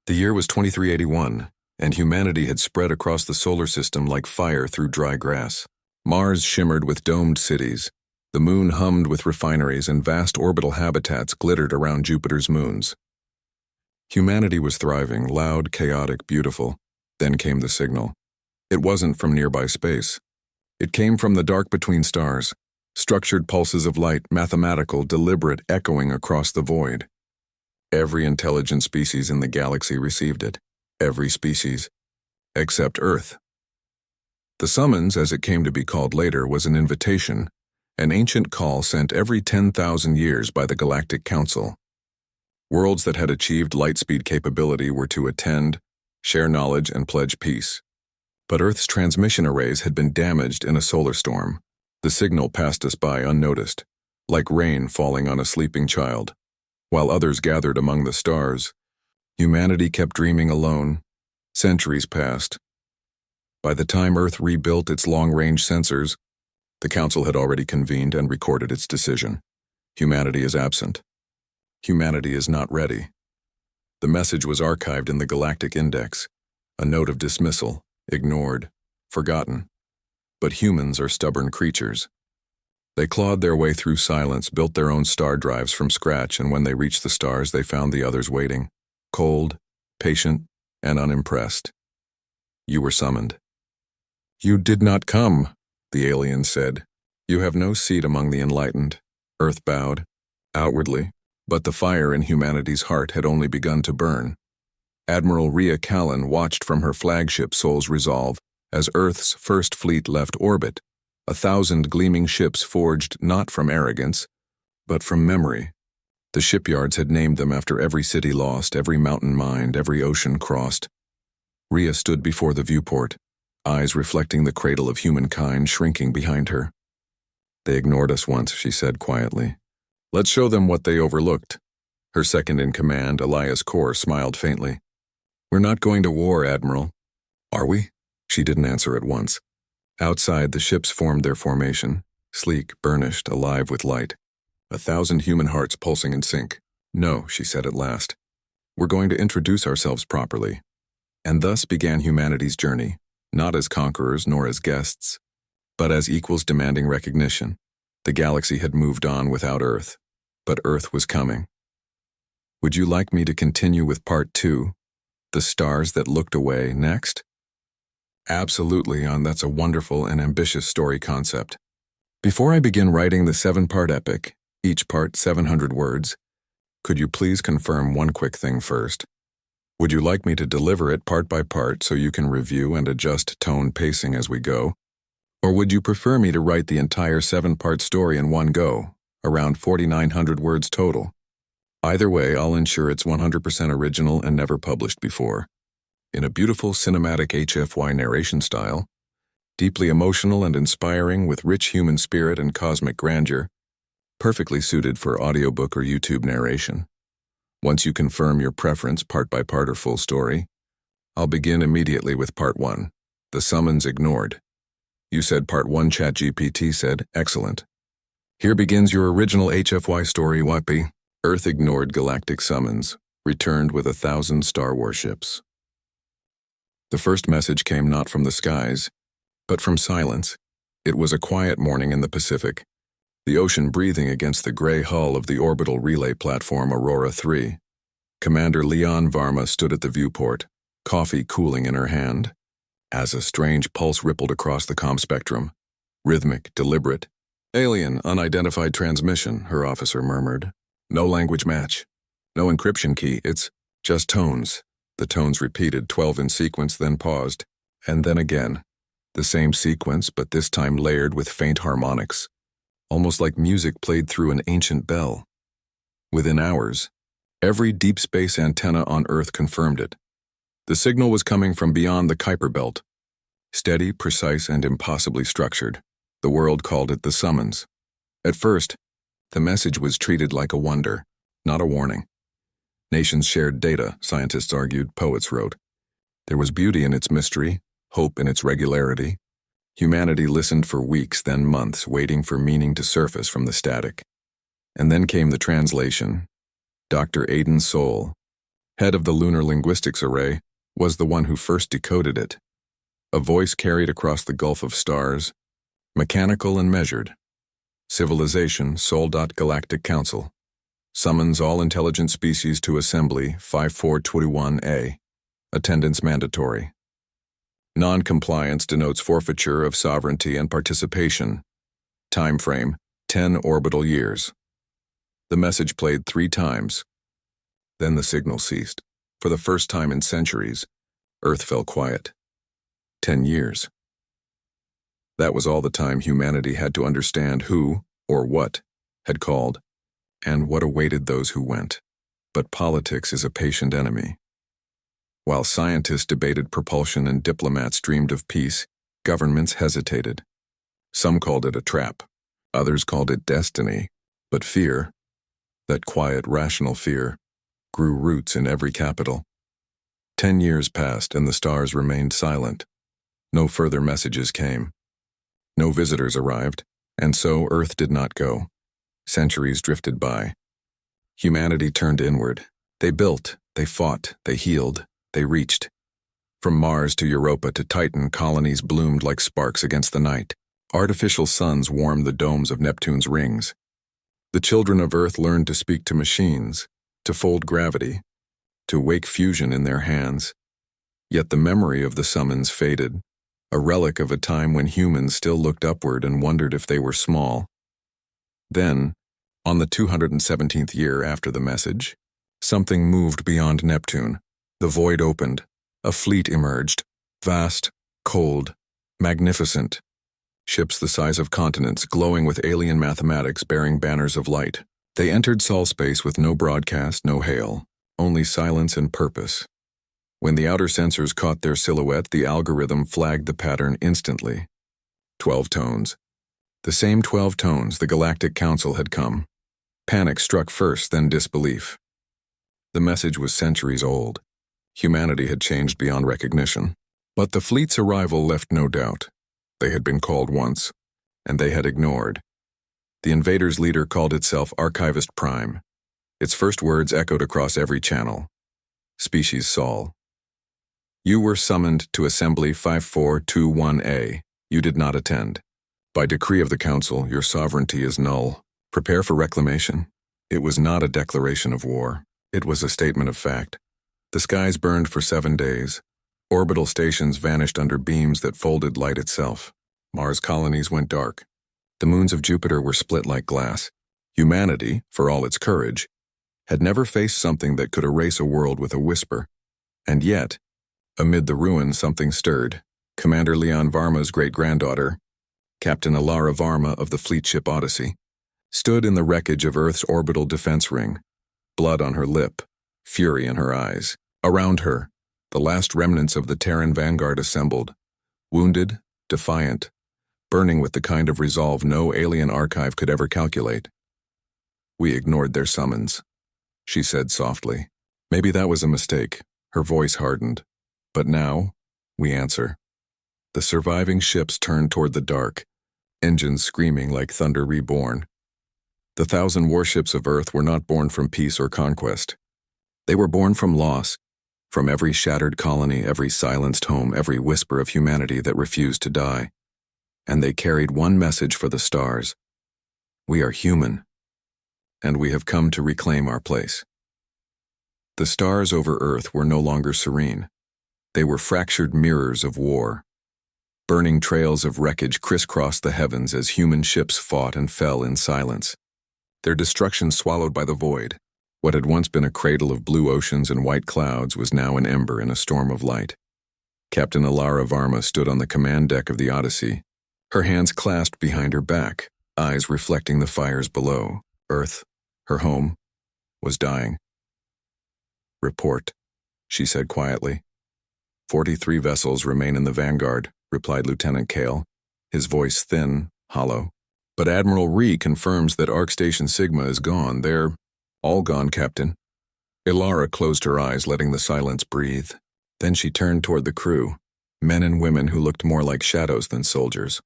The year was 2381, and humanity had spread across the solar system like fire through dry grass. Mars shimmered with domed cities. The moon hummed with refineries, and vast orbital habitats glittered around Jupiter's moons. Humanity was thriving, loud, chaotic, beautiful. Then came the signal. It wasn't from nearby space. It came from the dark between stars, structured pulses of light, mathematical, deliberate, echoing across the void. Every intelligent species in the galaxy received it. Every species, except Earth. The summons, as it came to be called later, was an invitation, an ancient call sent every 10,000 years by the Galactic Council. Worlds that had achieved light-speed capability were to attend, share knowledge, and pledge peace. But Earth's transmission arrays had been damaged in a solar storm. The signal passed us by unnoticed, like rain falling on a sleeping child. While others gathered among the stars, humanity kept dreaming alone. Centuries passed. By the time Earth rebuilt its long-range sensors, the Council had already convened and recorded its decision. Humanity is absent. Humanity is not ready. The message was archived in the Galactic Index, a note of dismissal, ignored, forgotten. But humans are stubborn creatures. They clawed their way through silence, built their own star drives from scratch, and when they reached the stars, they found the others waiting, cold, patient, and unimpressed. You were summoned. You did not come, the alien said. You have no seat among the enlightened. Earth bowed, outwardly, but the fire in humanity's heart had only begun to burn. Admiral Rhea Callan watched from her flagship Sol's Resolve as Earth's first fleet left orbit, 1,000 gleaming ships forged not from arrogance, but from memory. The shipyards had named them after every city lost, every mountain mined, every ocean crossed. Rhea stood before the viewport, eyes reflecting the cradle of humankind shrinking behind her. They ignored us once, she said quietly. Let's show them what they overlooked. Her second-in-command, Elias Kor, smiled faintly. We're not going to war, Admiral. Are we? She didn't answer at once. Outside, the ships formed their formation, sleek, burnished, alive with light. 1,000 human hearts pulsing in sync. No, she said at last. We're going to introduce ourselves properly. And thus began humanity's journey, not as conquerors nor as guests, but as equals demanding recognition. The galaxy had moved on without Earth, but Earth was coming. Would you like me to continue with part 2, The Stars That Looked Away, next? Absolutely, that's a wonderful and ambitious story concept. Before I begin writing the 7-part epic, each part 700 words, could you please confirm one quick thing first? Would you like me to deliver it part by part so you can review and adjust tone pacing as we go? Or would you prefer me to write the entire 7-part story in one go, around 4,900 words total? Either way, I'll ensure it's 100% original and never published before. In a beautiful cinematic HFY narration style, deeply emotional and inspiring with rich human spirit and cosmic grandeur, perfectly suited for audiobook or YouTube narration. Once you confirm your preference part by part or full story, I'll begin immediately with part 1, The Summons Ignored. You said part 1, ChatGPT said, excellent. Here begins your original HFY story, Wappy. Earth ignored galactic summons, returned with 1,000 star warships. The first message came not from the skies, but from silence. It was a quiet morning in the Pacific, the ocean breathing against the gray hull of the orbital relay platform Aurora 3. Commander Leon Varma stood at the viewport, coffee cooling in her hand, as a strange pulse rippled across the comm spectrum. Rhythmic, deliberate. Alien, unidentified transmission, her officer murmured. No language match. No encryption key, it's just tones. The tones repeated, 12 in sequence, then paused. And then again. The same sequence, but this time layered with faint harmonics. Almost like music played through an ancient bell. Within hours, every deep space antenna on Earth confirmed it. The signal was coming from beyond the Kuiper Belt. Steady, precise, and impossibly structured. The world called it the summons. At first, the message was treated like a wonder, not a warning. Nations shared data, scientists argued, poets wrote. There was beauty in its mystery, hope in its regularity. Humanity listened for weeks, then months, waiting for meaning to surface from the static. And then came the translation. Dr. Aidan Soul, Head of the Lunar Linguistics Array, was the one who first decoded it. A voice carried across the gulf of stars, mechanical and measured. Civilization, Sol. Galactic Council. Summons all intelligent species to Assembly 5421A. Attendance mandatory. Non-compliance denotes forfeiture of sovereignty and participation. Time frame, 10 orbital years. The message played 3 times. Then the signal ceased. For the first time in centuries, Earth fell quiet. 10 years. That was all the time humanity had to understand who, or what, had called, and what awaited those who went. But politics is a patient enemy. While scientists debated propulsion and diplomats dreamed of peace, governments hesitated. Some called it a trap, others called it destiny, but fear, that quiet, rational fear, grew roots in every capital. 10 years passed and the stars remained silent. No further messages came. No visitors arrived, and so Earth did not go. Centuries drifted by. Humanity turned inward. They built, they fought, they healed, they reached. From Mars to Europa to Titan, colonies bloomed like sparks against the night. Artificial suns warmed the domes of Neptune's rings. The children of Earth learned to speak to machines, to fold gravity, to wake fusion in their hands. Yet the memory of the summons faded, a relic of a time when humans still looked upward and wondered if they were small. Then, on the 217th year after the message, something moved beyond Neptune. The void opened. A fleet emerged, vast, cold, magnificent. Ships the size of continents, glowing with alien mathematics bearing banners of light. They entered Sol space with no broadcast, no hail, only silence and purpose. When the outer sensors caught their silhouette, the algorithm flagged the pattern instantly. 12 tones. The same 12 tones the Galactic Council had come. Panic struck first, then disbelief. The message was centuries old. Humanity had changed beyond recognition. But the fleet's arrival left no doubt. They had been called once, and they had ignored. The invaders' leader called itself Archivist Prime. Its first words echoed across every channel. Species Sol. You were summoned to Assembly 5421A. You did not attend. By decree of the Council, your sovereignty is null. Prepare for reclamation. It was not a declaration of war. It was a statement of fact. The skies burned for 7 days. Orbital stations vanished under beams that folded light itself. Mars colonies went dark. The moons of Jupiter were split like glass. Humanity, for all its courage, had never faced something that could erase a world with a whisper. And yet, amid the ruins, something stirred. Commander Leon Varma's great-granddaughter, Captain Alara Varma of the fleet ship Odyssey, stood in the wreckage of Earth's orbital defense ring, blood on her lip, fury in her eyes. Around her, the last remnants of the Terran vanguard assembled, wounded, defiant, burning with the kind of resolve no alien archive could ever calculate. We ignored their summons, she said softly. Maybe that was a mistake. Her voice hardened. But now, we answer. The surviving ships turned toward the dark, engines screaming like thunder reborn. The 1,000 warships of Earth were not born from peace or conquest. They were born from loss, from every shattered colony, every silenced home, every whisper of humanity that refused to die. And they carried one message for the stars. We are human, and we have come to reclaim our place. The stars over Earth were no longer serene. They were fractured mirrors of war. Burning trails of wreckage crisscrossed the heavens as human ships fought and fell in silence. Their destruction swallowed by the void. What had once been a cradle of blue oceans and white clouds was now an ember in a storm of light. Captain Alara Varma stood on the command deck of the Odyssey, her hands clasped behind her back, eyes reflecting the fires below. Earth, her home, was dying. Report, she said quietly. 43 vessels remain in the vanguard, replied Lieutenant Kale, his voice thin, hollow. But Admiral Ree confirms that Arc Station Sigma is gone. They're all gone, Captain. Ilara closed her eyes, letting the silence breathe. Then she turned toward the crew, men and women who looked more like shadows than soldiers.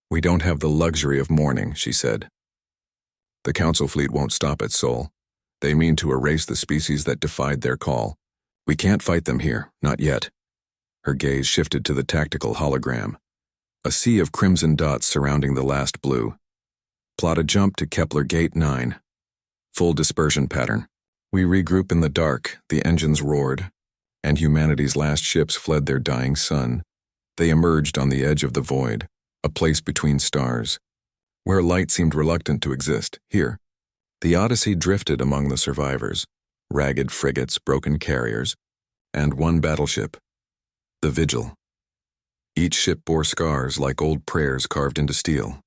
We don't have the luxury of mourning, she said. The Council fleet won't stop at Sol. They mean to erase the species that defied their call. We can't fight them here, not yet. Her gaze shifted to the tactical hologram. A sea of crimson dots surrounding the last blue. Plot a jump to Kepler Gate 9. Full dispersion pattern. We regroup in the dark, the engines roared, and humanity's last ships fled their dying sun. They emerged on the edge of the void, a place between stars, where light seemed reluctant to exist. Here, the Odyssey drifted among the survivors, ragged frigates, broken carriers, and one battleship, the Vigil. Each ship bore scars like old prayers carved into steel.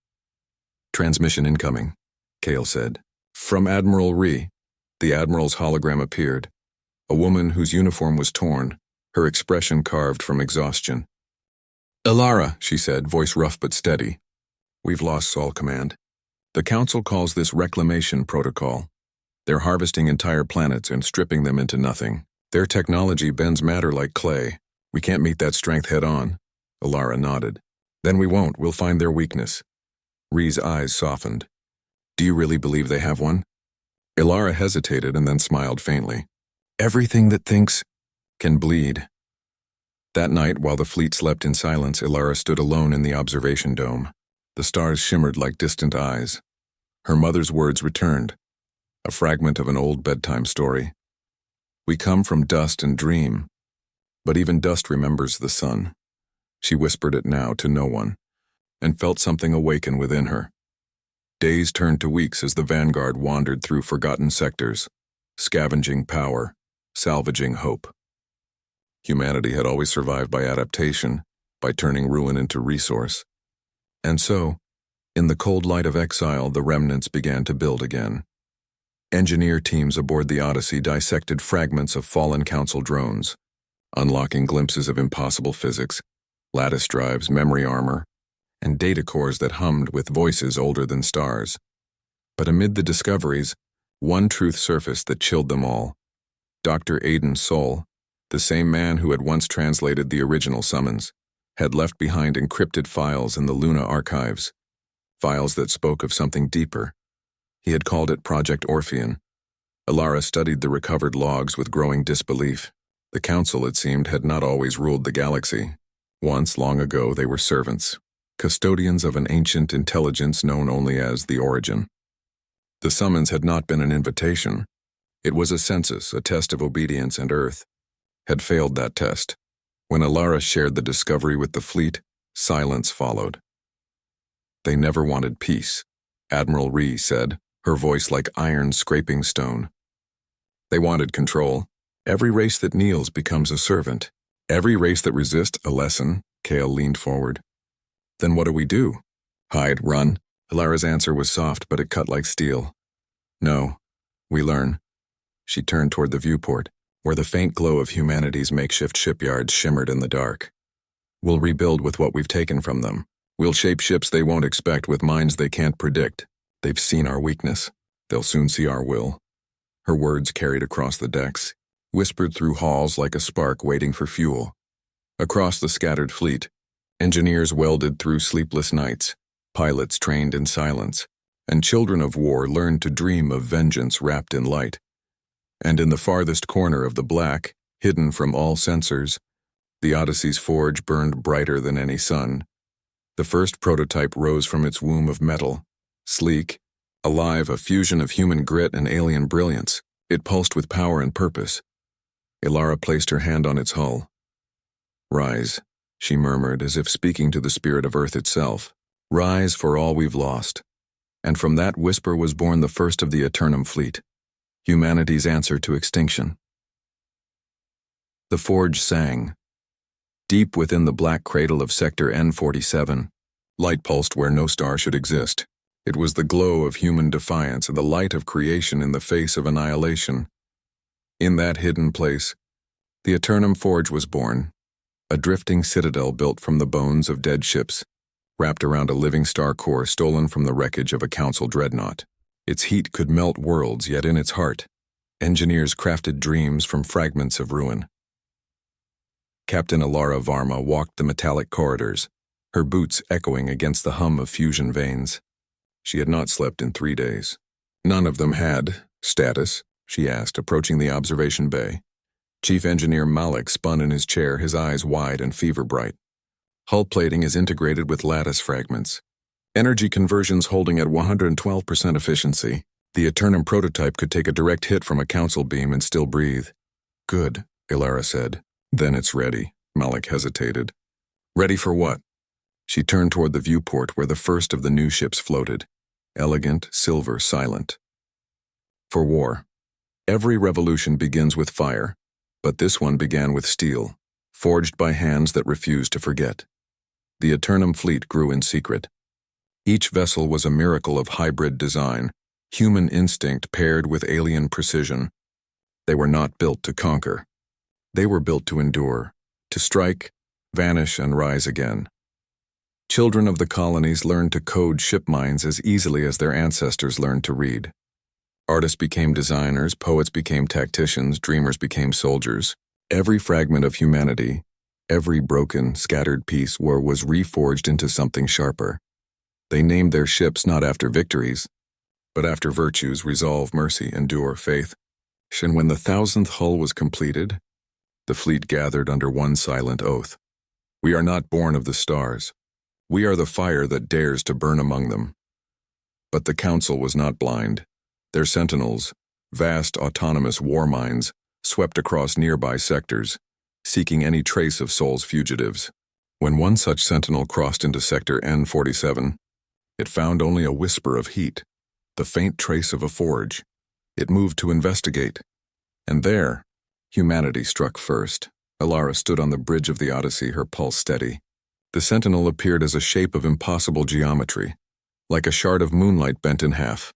Transmission incoming, Kale said. From Admiral Ree. The Admiral's hologram appeared, a woman whose uniform was torn, her expression carved from exhaustion. Ilara, she said, voice rough but steady. We've lost Sol Command. The Council calls this reclamation protocol. They're harvesting entire planets and stripping them into nothing. Their technology bends matter like clay. We can't meet that strength head on. Ilara nodded. Then we won't. We'll find their weakness. Ree's eyes softened. Do you really believe they have one? Ilara hesitated and then smiled faintly. Everything that thinks can bleed. That night, while the fleet slept in silence, Ilara stood alone in the observation dome. The stars shimmered like distant eyes. Her mother's words returned, a fragment of an old bedtime story. We come from dust and dream, but even dust remembers the sun. She whispered it now to no one, and felt something awaken within her. Days turned to weeks as the vanguard wandered through forgotten sectors, scavenging power, salvaging hope. Humanity had always survived by adaptation, by turning ruin into resource. And so, in the cold light of exile, the remnants began to build again. Engineer teams aboard the Odyssey dissected fragments of fallen Council drones, unlocking glimpses of impossible physics, lattice drives, memory armor, and data cores that hummed with voices older than stars. But amid the discoveries, one truth surfaced that chilled them all. Dr. Aidan Sol, the same man who had once translated the original summons, had left behind encrypted files in the Luna archives, files that spoke of something deeper. He had called it Project Orpheon. Ilara studied the recovered logs with growing disbelief. The Council, it seemed, had not always ruled the galaxy. Once, long ago, they were servants, custodians of an ancient intelligence known only as the Origin. The summons had not been an invitation. It was a census, a test of obedience, and Earth had failed that test. When Ilara shared the discovery with the fleet, silence followed. They never wanted peace, Admiral Ree said, her voice like iron scraping stone. They wanted control. Every race that kneels becomes a servant. Every race that resists a lesson. Kale leaned forward. Then what do we do? Hide, run? Ilara's answer was soft, but it cut like steel. No, we learn. She turned toward the viewport, where the faint glow of humanity's makeshift shipyards shimmered in the dark. We'll rebuild with what we've taken from them. We'll shape ships they won't expect with minds they can't predict. They've seen our weakness. They'll soon see our will. Her words carried across the decks, whispered through halls like a spark waiting for fuel. Across the scattered fleet, engineers welded through sleepless nights, pilots trained in silence, and children of war learned to dream of vengeance wrapped in light. And in the farthest corner of the black, hidden from all sensors, the Odyssey's forge burned brighter than any sun. The first prototype rose from its womb of metal, sleek, alive, a fusion of human grit and alien brilliance. It pulsed with power and purpose. Ilara placed her hand on its hull. Rise, she murmured, as if speaking to the spirit of Earth itself. Rise for all we've lost. And from that whisper was born the first of the Aeternum Fleet, humanity's answer to extinction. The forge sang. Deep within the black cradle of Sector N47, light pulsed where no star should exist. It was the glow of human defiance and the light of creation in the face of annihilation. In that hidden place, the Aeternum Forge was born, a drifting citadel built from the bones of dead ships, wrapped around a living star core stolen from the wreckage of a Council dreadnought. Its heat could melt worlds, yet in its heart, engineers crafted dreams from fragments of ruin. Captain Ilara Varma walked the metallic corridors, her boots echoing against the hum of fusion veins. She had not slept in 3 days. None of them had status, she asked, approaching the observation bay. Chief Engineer Malik spun in his chair, his eyes wide and fever-bright. Hull plating is integrated with lattice fragments. Energy conversions holding at 112% efficiency. The Aeternum prototype could take a direct hit from a council beam and still breathe. Good, Ilara said. Then it's ready. Malik hesitated. Ready for what? She turned toward the viewport where the first of the new ships floated. Elegant, silver, silent. For war. Every revolution begins with fire, but this one began with steel, forged by hands that refused to forget. The Aeternum fleet grew in secret. Each vessel was a miracle of hybrid design, human instinct paired with alien precision. They were not built to conquer. They were built to endure, to strike, vanish, and rise again. Children of the colonies learned to code ship minds as easily as their ancestors learned to read. Artists became designers, poets became tacticians, dreamers became soldiers. Every fragment of humanity, every broken, scattered piece was reforged into something sharper. They named their ships not after victories, but after virtues: resolve, mercy, endure, faith. And when the 1,000th hull was completed, the fleet gathered under one silent oath. We are not born of the stars. We are the fire that dares to burn among them. But the council was not blind. Their sentinels, vast autonomous war minds, swept across nearby sectors, seeking any trace of Sol's fugitives. When one such sentinel crossed into Sector N47, it found only a whisper of heat, the faint trace of a forge. It moved to investigate. And there, humanity struck first. Ilara stood on the bridge of the Odyssey, her pulse steady. The sentinel appeared as a shape of impossible geometry, like a shard of moonlight bent in half.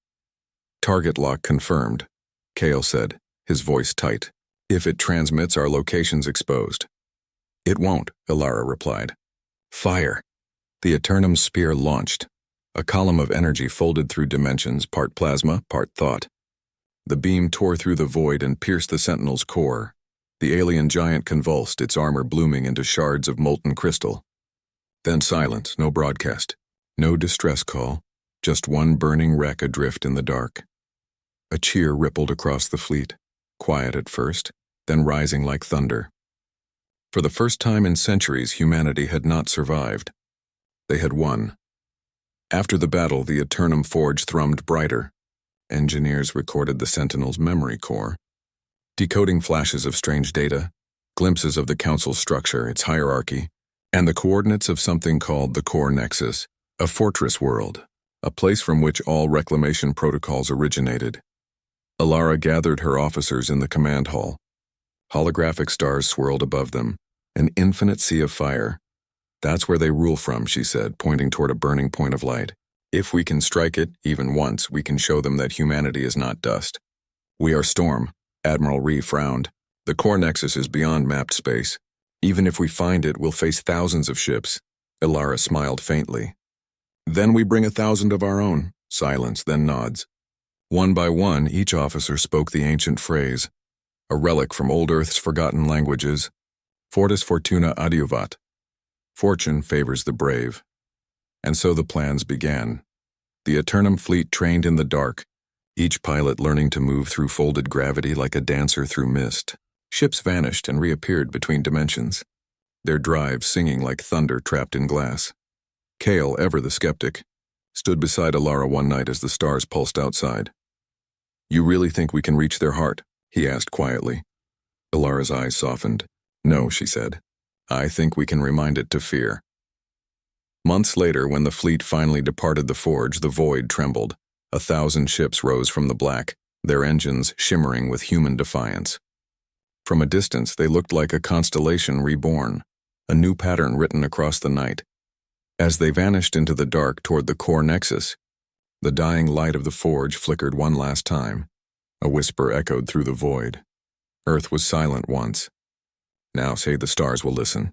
Target lock confirmed, Kale said, his voice tight. If it transmits, our location's exposed. It won't, Ilara replied. Fire. The Aeternum spear launched. A column of energy folded through dimensions, part plasma, part thought. The beam tore through the void and pierced the sentinel's core. The alien giant convulsed, its armor blooming into shards of molten crystal. Then silence, no broadcast, no distress call, just one burning wreck adrift in the dark. A cheer rippled across the fleet, quiet at first, then rising like thunder. For the first time in centuries, humanity had not survived. They had won. After the battle, the Aeternum forge thrummed brighter. Engineers recorded the Sentinel's memory core, decoding flashes of strange data, glimpses of the Council's structure, its hierarchy, and the coordinates of something called the Core Nexus, a fortress world, a place from which all reclamation protocols originated. Ilara gathered her officers in the command hall. Holographic stars swirled above them, an infinite sea of fire. That's where they rule from, she said, pointing toward a burning point of light. If we can strike it, even once, we can show them that humanity is not dust. We are storm, Admiral Ree frowned. The core nexus is beyond mapped space. Even if we find it, we'll face thousands of ships. Ilara smiled faintly. Then we bring 1,000 of our own. Silence, then nods. One by one, each officer spoke the ancient phrase, a relic from old Earth's forgotten languages, Fortis Fortuna Adiuvat. Fortune favors the brave. And so the plans began. The Aeternum fleet trained in the dark, each pilot learning to move through folded gravity like a dancer through mist. Ships vanished and reappeared between dimensions, their drives singing like thunder trapped in glass. Kale, ever the skeptic, stood beside Ilara one night as the stars pulsed outside. You really think we can reach their heart? He asked quietly. Ilara's eyes softened. No, she said. I think we can remind it to fear. Months later, when the fleet finally departed the forge, the void trembled. 1,000 ships rose from the black, their engines shimmering with human defiance. From a distance, they looked like a constellation reborn, a new pattern written across the night. As they vanished into the dark toward the core nexus, the dying light of the forge flickered one last time. A whisper echoed through the void. Earth was silent once. Now say the stars will listen.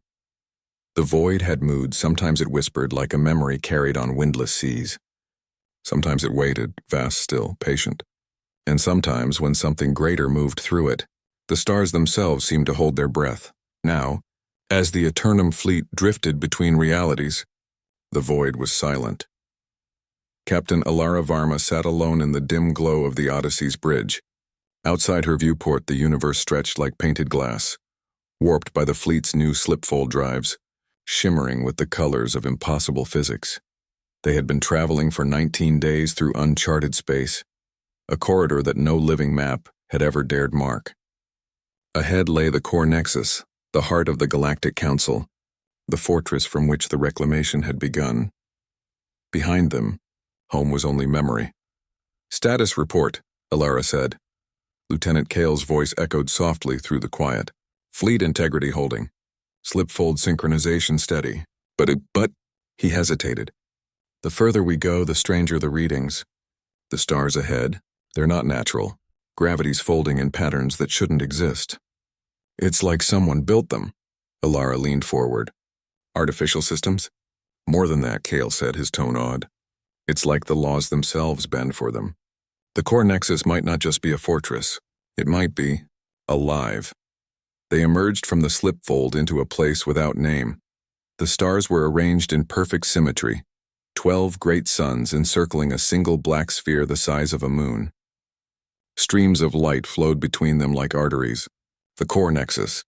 The void had moods. Sometimes it whispered like a memory carried on windless seas. Sometimes it waited, vast still, patient. And sometimes, when something greater moved through it, the stars themselves seemed to hold their breath. Now, as the Aeternum fleet drifted between realities, the void was silent. Captain Ilara Varma sat alone in the dim glow of the Odyssey's bridge, Outside her viewport, the universe stretched like painted glass, warped by the fleet's new slipfold drives, shimmering with the colors of impossible physics. They had been traveling for 19 days through uncharted space, a corridor that no living map had ever dared mark. Ahead lay the core nexus, the heart of the Galactic Council, the fortress from which the reclamation had begun. Behind them, home was only memory. "Status report," Alara said. Lieutenant Kale's voice echoed softly through the quiet. "Fleet integrity holding. Slipfold synchronization steady. But, he hesitated. "The further we go, the stranger the readings. The stars ahead, they're not natural. Gravity's folding in patterns that shouldn't exist. It's like someone built them." Alara leaned forward. "Artificial systems?" "More than that," Kale said, his tone odd. "It's like the laws themselves bend for them. The core nexus might not just be a fortress. It might be alive." They emerged from the slipfold into a place without name. The stars were arranged in perfect symmetry, 12 great suns encircling a single black sphere the size of a moon. Streams of light flowed between them like arteries. The core nexus.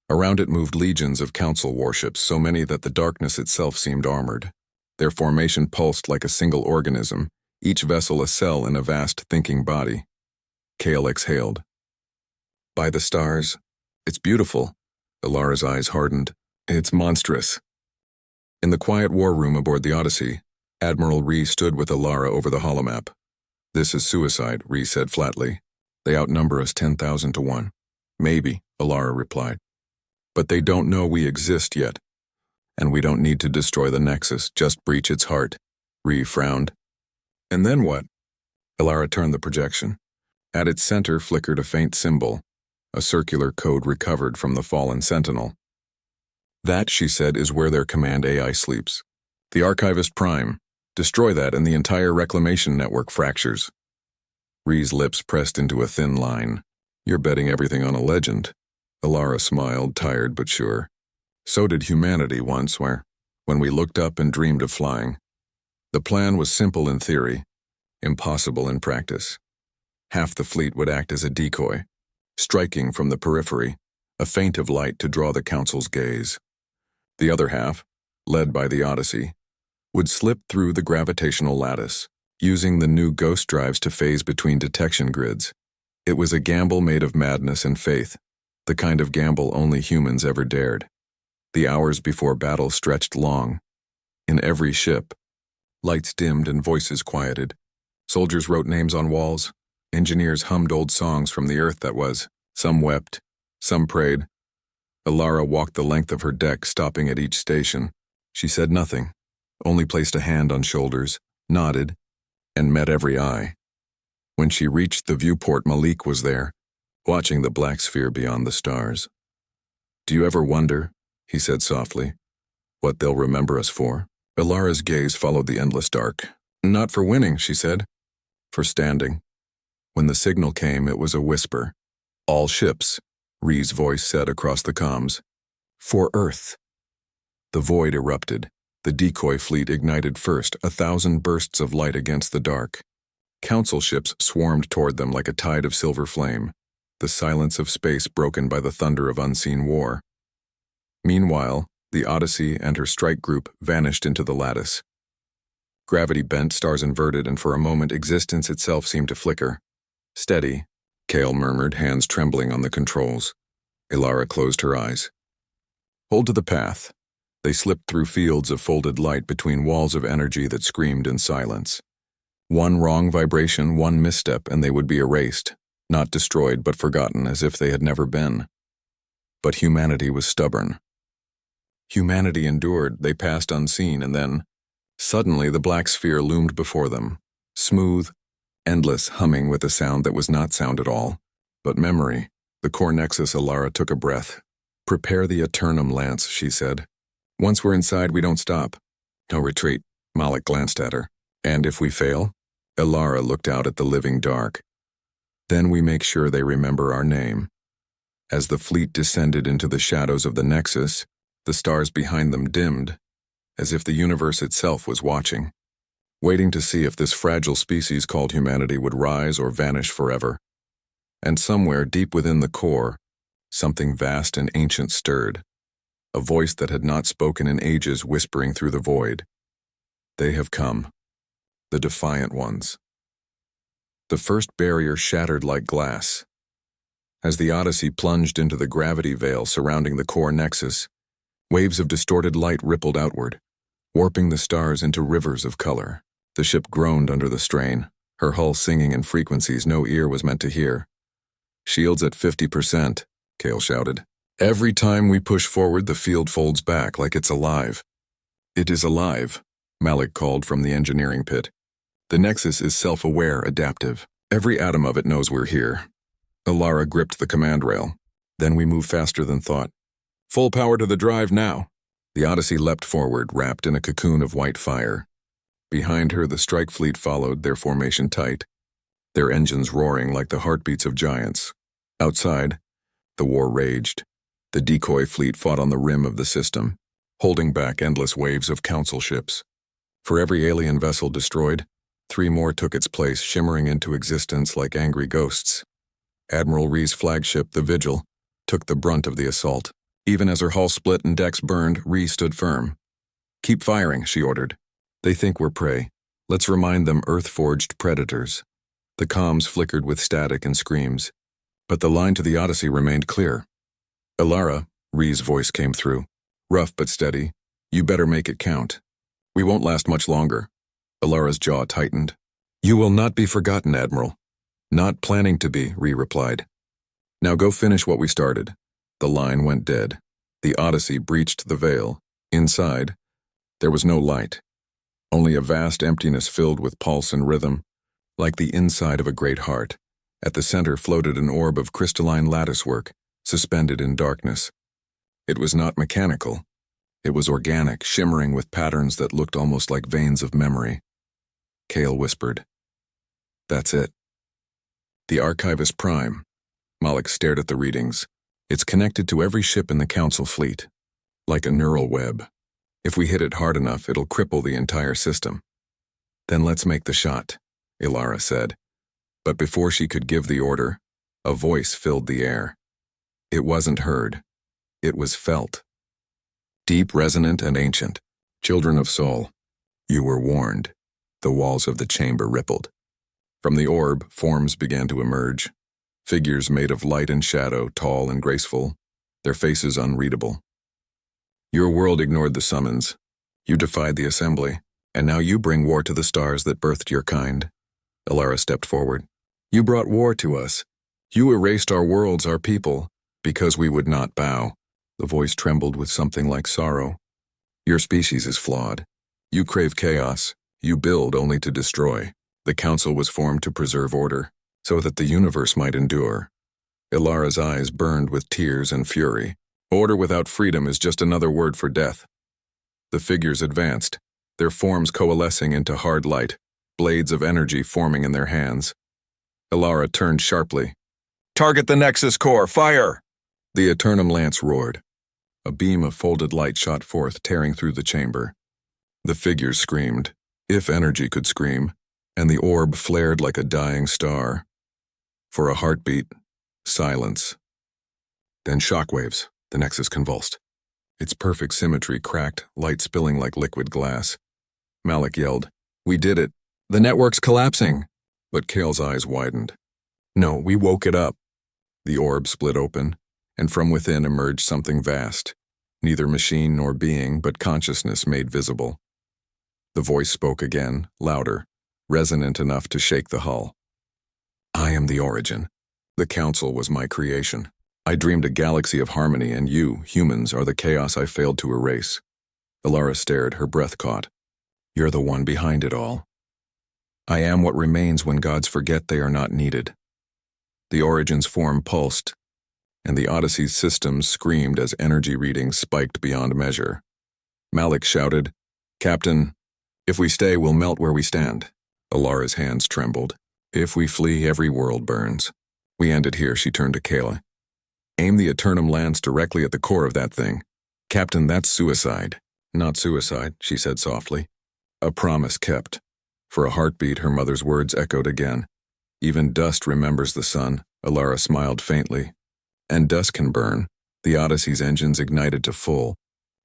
Around it moved legions of council warships, so many that the darkness itself seemed armored. Their formation pulsed like a single organism, each vessel a cell in a vast thinking body. Kale exhaled. "By the stars, it's beautiful." Alara's eyes hardened. "It's monstrous." In the quiet war room aboard the Odyssey, Admiral Ree stood with Alara over the holomap. "This is suicide," Ree said flatly. "They outnumber us 10,000 to 1. "Maybe," Alara replied. "But they don't know we exist yet. And we don't need to destroy the Nexus, just breach its heart." Ree frowned. "And then what?" Alara turned the projection. At its center flickered a faint symbol, a circular code recovered from the fallen Sentinel. "That," she said, "is where their command AI sleeps. The Archivist Prime. Destroy that and the entire reclamation network fractures." Ree's lips pressed into a thin line. "You're betting everything on a legend." Alara smiled, tired but sure. "So did humanity once, when we looked up and dreamed of flying. The plan was simple in theory, impossible in practice. Half the fleet would act as a decoy, striking from the periphery, a feint of light to draw the Council's gaze. The other half, led by the Odyssey, would slip through the gravitational lattice, using the new ghost drives to phase between detection grids. It was a gamble made of madness and faith, the kind of gamble only humans ever dared. The hours before battle stretched long. In every ship, lights dimmed and voices quieted. Soldiers wrote names on walls. Engineers hummed old songs from the Earth that was. Some wept, some prayed. Alara walked the length of her deck, stopping at each station. She said nothing, only placed a hand on shoulders, nodded, and met every eye. When she reached the viewport, Malik was there, watching the black sphere beyond the stars. "Do you ever wonder," he said softly, "what they'll remember us for?" Alara's gaze followed the endless dark. "Not for winning," she said. "For standing." When the signal came, it was a whisper. "All ships," Ree's voice said across the comms. "For Earth." The void erupted. The decoy fleet ignited first, 1,000 bursts of light against the dark. Council ships swarmed toward them like a tide of silver flame, the silence of space broken by the thunder of unseen war. Meanwhile, the Odyssey and her strike group vanished into the lattice. Gravity bent, stars inverted, and for a moment existence itself seemed to flicker. "Steady," Kale murmured, hands trembling on the controls. Alara closed her eyes. "Hold to the path." They slipped through fields of folded light between walls of energy that screamed in silence. One wrong vibration, one misstep, and they would be erased, not destroyed but forgotten as if they had never been. But humanity was stubborn. Humanity endured, they passed unseen, and then, suddenly the black sphere loomed before them, smooth, endless, humming with a sound that was not sound at all, but memory. The core nexus. Alara took a breath. "Prepare the Aeternum lance," she said. "Once we're inside, we don't stop. No retreat." Malik glanced at her. "And if we fail?" Alara looked out at the living dark. "Then we make sure they remember our name." As the fleet descended into the shadows of the Nexus, the stars behind them dimmed, as if the universe itself was watching, waiting to see if this fragile species called humanity would rise or vanish forever. And somewhere deep within the core, something vast and ancient stirred. A voice that had not spoken in ages whispering through the void. They have come. The defiant ones. The first barrier shattered like glass. As the Odyssey plunged into the gravity veil surrounding the core nexus, waves of distorted light rippled outward, warping the stars into rivers of color. The ship groaned under the strain, her hull singing in frequencies no ear was meant to hear. "Shields at 50%, Kale shouted. "Every time we push forward, the field folds back like it's alive." "It is alive," Malik called from the engineering pit. "The Nexus is self-aware, adaptive. Every atom of it knows we're here." Alara gripped the command rail. "Then we move faster than thought. Full power to the drive now." The Odyssey leapt forward, wrapped in a cocoon of white fire. Behind her, the strike fleet followed, their formation tight, their engines roaring like the heartbeats of giants. Outside, the war raged. The decoy fleet fought on the rim of the system, holding back endless waves of council ships. For every alien vessel destroyed, 3 more took its place, shimmering into existence like angry ghosts. Admiral Rhee's flagship, the Vigil, took the brunt of the assault. Even as her hull split and decks burned, Rhee stood firm. "Keep firing," she ordered. "They think we're prey. Let's remind them Earth-forged predators." The comms flickered with static and screams, but the line to the Odyssey remained clear. "Alara," Rhee's voice came through, rough but steady. "You better make it count. We won't last much longer." Alara's jaw tightened. "You will not be forgotten, Admiral." "Not planning to be," Rhee replied. "Now go finish what we started." The line went dead. The Odyssey breached the veil. Inside, there was no light. Only a vast emptiness filled with pulse and rhythm, like the inside of a great heart. At the center floated an orb of crystalline latticework, suspended in darkness. It was not mechanical. It was organic, shimmering with patterns that looked almost like veins of memory. Kale whispered, "That's it." "The Archivist Prime." Malik stared at the readings. "It's connected to every ship in the Council fleet, like a neural web. If we hit it hard enough, it'll cripple the entire system." "Then let's make the shot," Alara said. But before she could give the order, a voice filled the air. It wasn't heard. It was felt. Deep, resonant, and ancient. "Children of Sol, you were warned." The walls of the chamber rippled. From the orb, forms began to emerge. Figures made of light and shadow, tall and graceful, their faces unreadable. "Your world ignored the summons. You defied the assembly, and now you bring war to the stars that birthed your kind." Alara stepped forward. "You brought war to us. You erased our worlds, our people, because we would not bow." The voice trembled with something like sorrow. "Your species is flawed. You crave chaos. You build only to destroy. The Council was formed to preserve order, so that the universe might endure." Ilara's eyes burned with tears and fury. "Order without freedom is just another word for death." The figures advanced, their forms coalescing into hard light, blades of energy forming in their hands. Alara turned sharply. "Target the Nexus core! Fire!" The Aeternum lance roared. A beam of folded light shot forth, tearing through the chamber. The figures screamed, if energy could scream, and the orb flared like a dying star. For a heartbeat, silence. Then shockwaves. The Nexus convulsed. Its perfect symmetry cracked, light spilling like liquid glass. Malik yelled, "We did it! The network's collapsing!" But Kale's eyes widened. "No, we woke it up." The orb split open, and from within emerged something vast, neither machine nor being, but consciousness made visible. The voice spoke again, louder, resonant enough to shake the hull. "I am the origin. The Council was my creation. I dreamed a galaxy of harmony, and you, humans, are the chaos I failed to erase." Alara stared, her breath caught. "You're the one behind it all." "I am what remains when gods forget they are not needed." The Origin's form pulsed, and the Odyssey's systems screamed as energy readings spiked beyond measure. Malik shouted, "Captain, if we stay, we'll melt where we stand." Alara's hands trembled. "If we flee, every world burns." "We end it here," she turned to Kayla. "Aim the Aeternum lance directly at the core of that thing." "Captain, that's suicide." "Not suicide," she said softly. "A promise kept." For a heartbeat, her mother's words echoed again. "Even dust remembers the sun." Alara smiled faintly. And dust can burn. The Odyssey's engines ignited to full.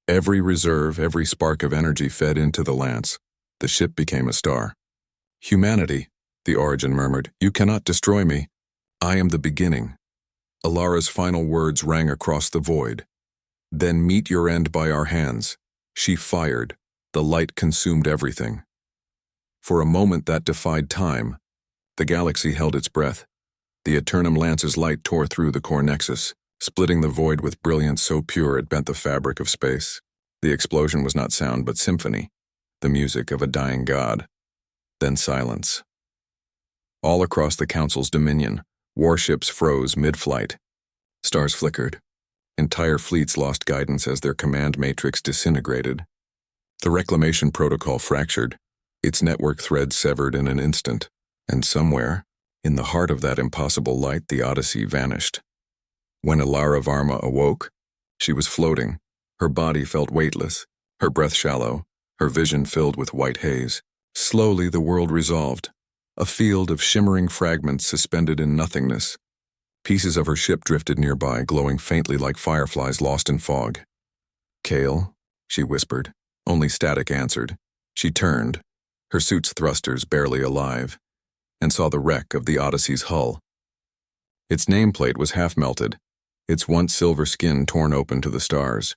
Every reserve, every spark of energy fed into the lance. The ship became a star. Humanity, the Origin murmured, you cannot destroy me. I am the beginning. Alara's final words rang across the void. Then meet your end by our hands. She fired. The light consumed everything. For a moment that defied time, the galaxy held its breath. The Aeternum Lance's light tore through the core nexus, splitting the void with brilliance so pure it bent the fabric of space. The explosion was not sound but symphony, the music of a dying god. Then silence. All across the Council's dominion, warships froze mid-flight. Stars flickered. Entire fleets lost guidance as their command matrix disintegrated. The reclamation protocol fractured, its network threads severed in an instant, and somewhere, in the heart of that impossible light, the Odyssey vanished. When Alara Varma awoke, she was floating. Her body felt weightless, her breath shallow, her vision filled with white haze. Slowly the world resolved, a field of shimmering fragments suspended in nothingness. Pieces of her ship drifted nearby, glowing faintly like fireflies lost in fog. Kale, she whispered. Only static answered. She turned, her suit's thrusters barely alive, and saw the wreck of the Odyssey's hull. Its nameplate was half-melted, its once silver skin torn open to the stars.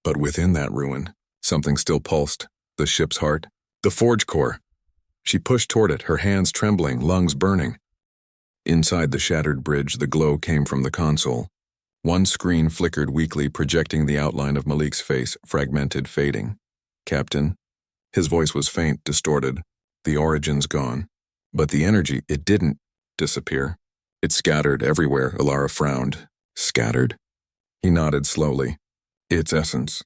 But within that ruin, something still pulsed, the ship's heart, the forge core. She pushed toward it, her hands trembling, lungs burning. Inside the shattered bridge, the glow came from the console. One screen flickered weakly, projecting the outline of Malik's face, fragmented, fading. Captain. His voice was faint, distorted. The Origin's gone. But the energy, it didn't disappear. It scattered everywhere, Alara frowned. Scattered? He nodded slowly. Its essence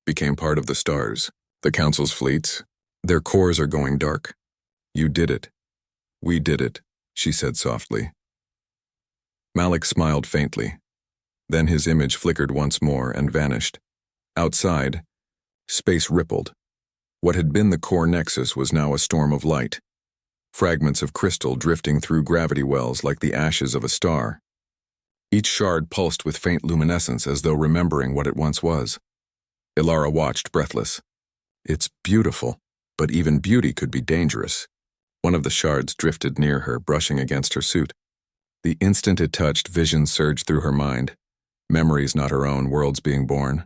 became part of the stars, the Council's fleets. Their cores are going dark. You did it. We did it, she said softly. Malik smiled faintly. Then his image flickered once more and vanished. Outside, space rippled. What had been the core nexus was now a storm of light. Fragments of crystal drifting through gravity wells like the ashes of a star. Each shard pulsed with faint luminescence as though remembering what it once was. Alara watched, breathless. It's beautiful, but even beauty could be dangerous. One of the shards drifted near her, brushing against her suit. The instant it touched, visions surged through her mind. Memories not her own, worlds being born.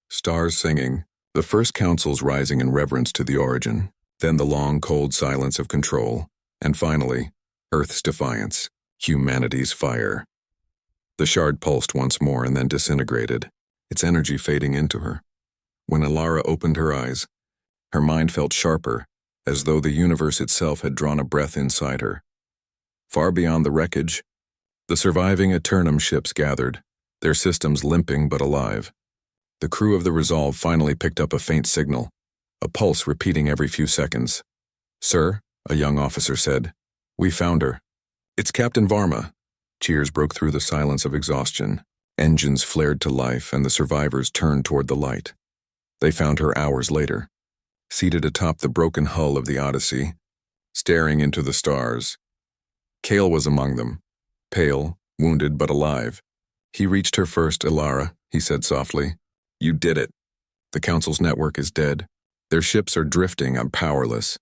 Stars singing, the first councils rising in reverence to the Origin, then the long, cold silence of control, and finally, Earth's defiance, humanity's fire. The shard pulsed once more and then disintegrated, its energy fading into her. When Alara opened her eyes, her mind felt sharper, as though the universe itself had drawn a breath inside her. Far beyond the wreckage, the surviving Aeternum ships gathered, their systems limping but alive. The crew of the Resolve finally picked up a faint signal, a pulse repeating every few seconds. Sir, a young officer said, we found her. It's Captain Varma. Cheers broke through the silence of exhaustion. Engines flared to life and the survivors turned toward the light. They found her hours later, seated atop the broken hull of the Odyssey, staring into the stars. Kale was among them, pale, wounded but alive. He reached her first. Alara, he said softly. You did it. The Council's network is dead. Their ships are drifting. I'm powerless.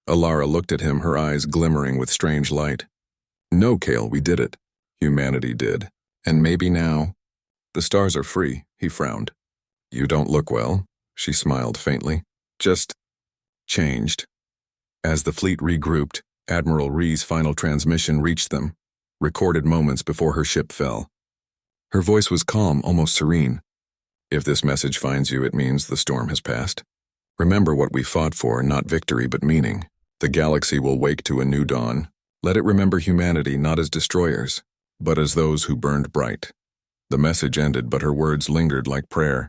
Alara looked at him, her eyes glimmering with strange light. No, Kale, we did it. Humanity did. And maybe now. The stars are free, he frowned. You don't look well, she smiled faintly. Just changed. As the fleet regrouped, Admiral Rhee's final transmission reached them, recorded moments before her ship fell. Her voice was calm, almost serene. If this message finds you, it means the storm has passed. Remember what we fought for, not victory but meaning. The galaxy will wake to a new dawn. Let it remember humanity not as destroyers, but as those who burned bright. The message ended, but her words lingered like prayer.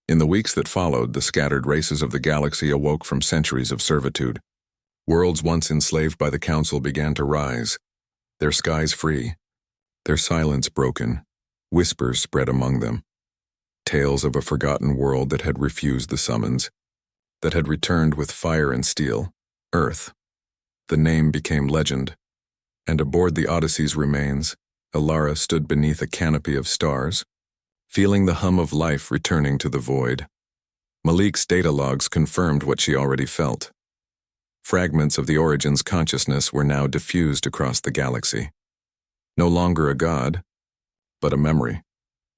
In the weeks that followed, the scattered races of the galaxy awoke from centuries of servitude. Worlds once enslaved by the Council began to rise, their skies free, their silence broken, whispers spread among them. Tales of a forgotten world that had refused the summons, that had returned with fire and steel, Earth. The name became legend, and aboard the Odyssey's remains, Alara stood beneath a canopy of stars, feeling the hum of life returning to the void. Malik's data logs confirmed what she already felt. Fragments of the Origin's consciousness were now diffused across the galaxy. No longer a god, but a memory.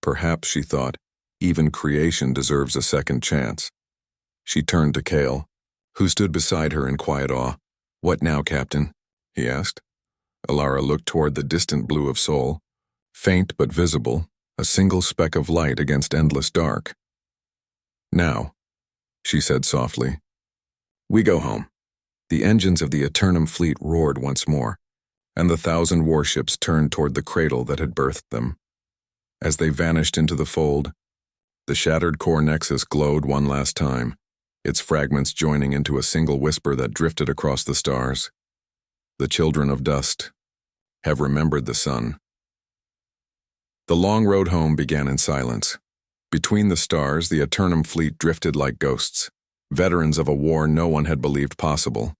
Perhaps, she thought, even creation deserves a second chance. She turned to Kale, who stood beside her in quiet awe. "What now, Captain?" he asked. Alara looked toward the distant blue of Sol, faint but visible, a single speck of light against endless dark. "Now," she said softly, "we go home." The engines of the Aeternum Fleet roared once more, and the 1,000 warships turned toward the cradle that had birthed them. As they vanished into the fold, the shattered core nexus glowed one last time, its fragments joining into a single whisper that drifted across the stars. The children of dust have remembered the sun. The long road home began in silence. Between the stars, the Aeternum Fleet drifted like ghosts, veterans of a war no one had believed possible.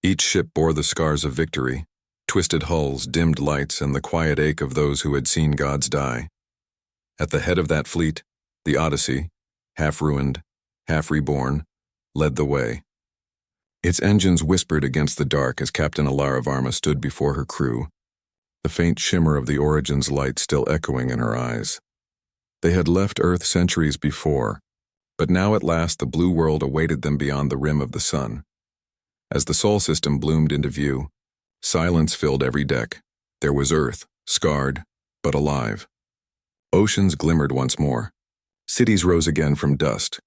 Each ship bore the scars of victory, twisted hulls, dimmed lights, and the quiet ache of those who had seen gods die. At the head of that fleet, the Odyssey, half-ruined, half-reborn, led the way. Its engines whispered against the dark as Captain Alara Varma stood before her crew, the faint shimmer of the Origin's light still echoing in her eyes. They had left Earth centuries before, but now at last the blue world awaited them beyond the rim of the sun. As the Sol system bloomed into view, silence filled every deck. There was Earth, scarred, but alive. Oceans glimmered once more. Cities rose again from dust.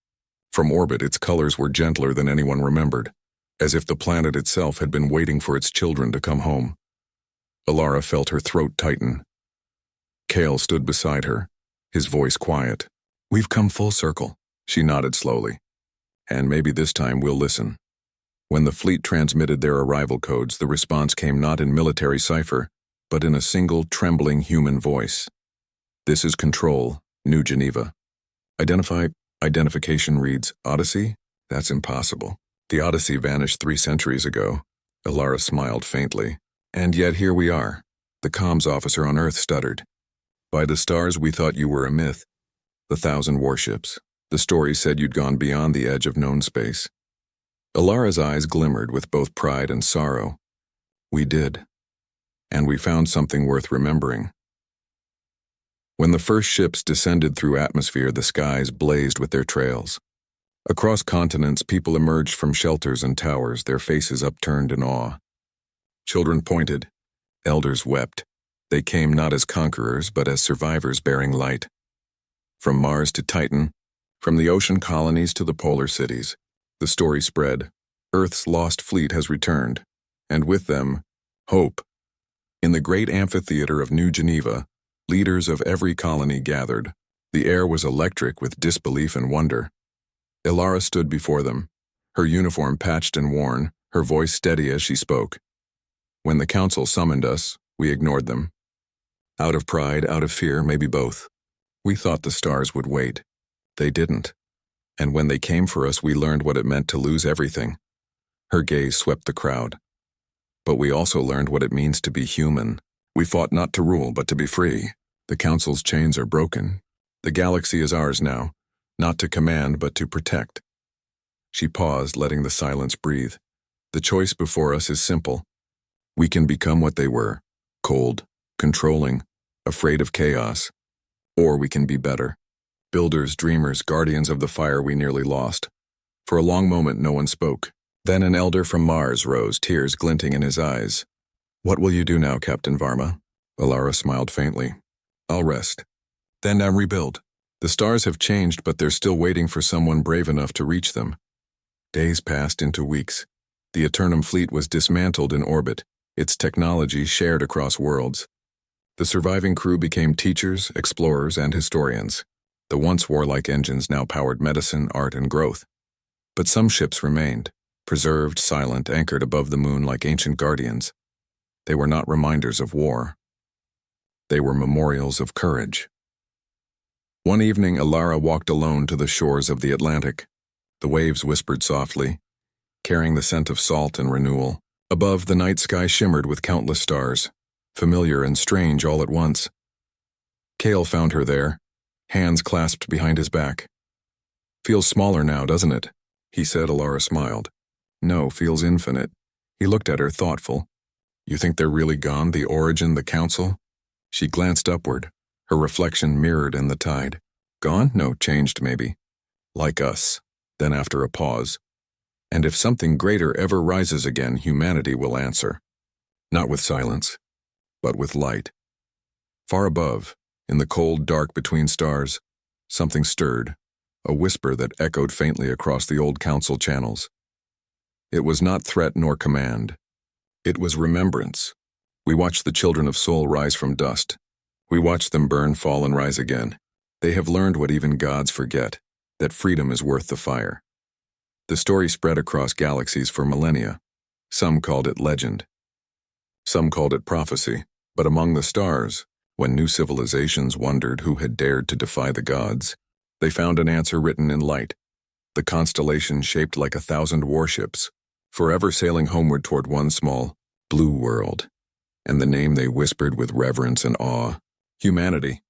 From orbit, its colors were gentler than anyone remembered, as if the planet itself had been waiting for its children to come home. Alara felt her throat tighten. Kale stood beside her, his voice quiet. "We've come full circle," she nodded slowly. "And maybe this time we'll listen." When the fleet transmitted their arrival codes, the response came not in military cipher, but in a single, trembling human voice. "This is Control, New Geneva. Identification reads, Odyssey? That's impossible. The Odyssey vanished 3 centuries ago." Alara smiled faintly. "And yet here we are." The comms officer on Earth stuttered. "By the stars, we thought you were a myth. The 1,000 warships. The story said you'd gone beyond the edge of known space." Alara's eyes glimmered with both pride and sorrow. "We did. And we found something worth remembering." When the first ships descended through atmosphere, the skies blazed with their trails. Across continents, people emerged from shelters and towers, their faces upturned in awe. Children pointed. Elders wept. They came not as conquerors, but as survivors bearing light. From Mars to Titan, from the ocean colonies to the polar cities, the story spread. Earth's lost fleet has returned, and with them, hope. In the great amphitheater of New Geneva, leaders of every colony gathered. The air was electric with disbelief and wonder. Alara stood before them, her uniform patched and worn, her voice steady as she spoke. "When the council summoned us, we ignored them. Out of pride, out of fear, maybe both. We thought the stars would wait. They didn't. And when they came for us, we learned what it meant to lose everything." Her gaze swept the crowd. "But we also learned what it means to be human. We fought not to rule, but to be free. The council's chains are broken. The galaxy is ours now, not to command, but to protect." She paused, letting the silence breathe. "The choice before us is simple. We can become what they were, cold, controlling, afraid of chaos. Or we can be better. Builders, dreamers, guardians of the fire we nearly lost." For a long moment, no one spoke. Then an elder from Mars rose, tears glinting in his eyes. "What will you do now, Captain Varma?" Alara smiled faintly. "I'll rest. Then I'll rebuild. The stars have changed, but they're still waiting for someone brave enough to reach them." Days passed into weeks. The Aeternum Fleet was dismantled in orbit, its technology shared across worlds. The surviving crew became teachers, explorers, and historians. The once warlike engines now powered medicine, art, and growth. But some ships remained, preserved, silent, anchored above the moon like ancient guardians. They were not reminders of war. They were memorials of courage. One evening, Alara walked alone to the shores of the Atlantic. The waves whispered softly, carrying the scent of salt and renewal. Above, the night sky shimmered with countless stars. familiar and strange all at once. Cale found her there, hands clasped behind his back. "Feels smaller now, doesn't it?" he said. Alara smiled. "No, feels infinite." He looked at her, thoughtful. "You think they're really gone, the Origin, the Council?" She glanced upward, her reflection mirrored in the tide. "Gone? No, changed maybe. Like us." Then after a pause, "And if something greater ever rises again, humanity will answer. Not with silence, but with light." Far above, in the cold dark between stars, something stirred, a whisper that echoed faintly across the old council channels. It was not threat nor command. It was remembrance. We watched the children of Sol rise from dust. We watched them burn, fall, and rise again. They have learned what even gods forget, that freedom is worth the fire. The story spread across galaxies for millennia. Some called it legend. Some called it prophecy. But among the stars, when new civilizations wondered who had dared to defy the gods, they found an answer written in light. The constellation shaped like 1,000 warships, forever sailing homeward toward one small, blue world. And the name they whispered with reverence and awe, humanity.